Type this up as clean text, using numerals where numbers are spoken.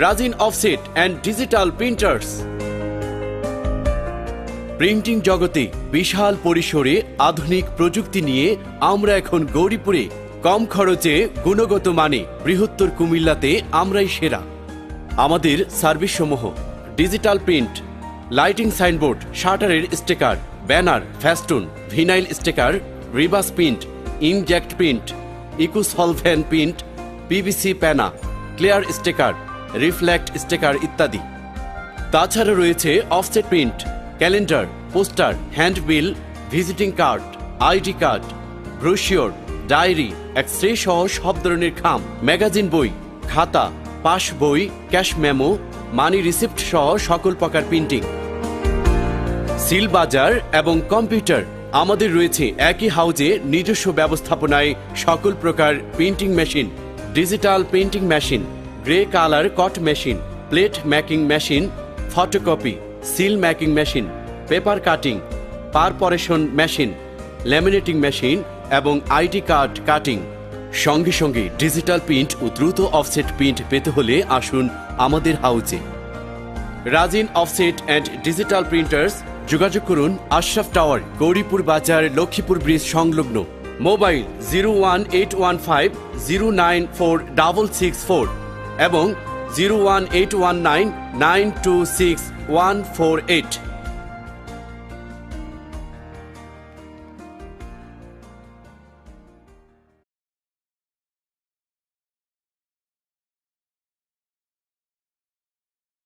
Rajin offset and digital printers. Printing জগতে বিশাল পরিসরে আধুনিক প্রযুক্তি নিয়ে আমরা এখন গৌরীপুরে কম খরচে গুণগত মানে বৃহত্তর কুমিল্লাতে আমরাই সেরা। আমাদের সার্ভিস সমূহ: ডিজিটাল প্রিন্ট, লাইটিং সাইনবোর্ড, শাটারের sticker, banner, festoon, vinyl sticker, রিবাস print, inject print, ecosolvent print, PVC প্যানা, ক্লিয়ার স্টিকার, রিফ্লেক্ট স্টিকার ইত্যাদি। তাছাড়া রয়েছে offset print, calendar, poster, handbill, visiting card, ID card, brochure, diary, x ray সহ সব ধরনের খাম, ম্যাগাজিন বই, খাতা, পাস বই, ক্যাশ মেমো, মানি রিসিপ্ট সহ সকল প্রকার প্রিন্টিং। সিল বাজার এবং কম্পিউটার। আমাদের রয়েছে একই হাউজে নিজস্ব ব্যবস্থাপনায় সকল প্রকার printing machine, digital printing machine, grey colour cut machine, plate making machine, photocopy, seal making machine, paper cutting, perforation machine, laminating machine এবং আইডি কার্ড কাটিং। সঙ্গে সঙ্গে ডিজিটাল প্রিন্ট ও দ্রুত অফসেট প্রিন্ট পেতে হলে আসুন আমাদের হাউজে। Rajin offset and digital printers. যোগাযোগ করুন আশরাফ টাওয়ার, গৌরীপুর বাজার, লক্ষ্মীপুর ব্রিজ সংলগ্ন। মোবাইল 01815094664 এবং 01819926148।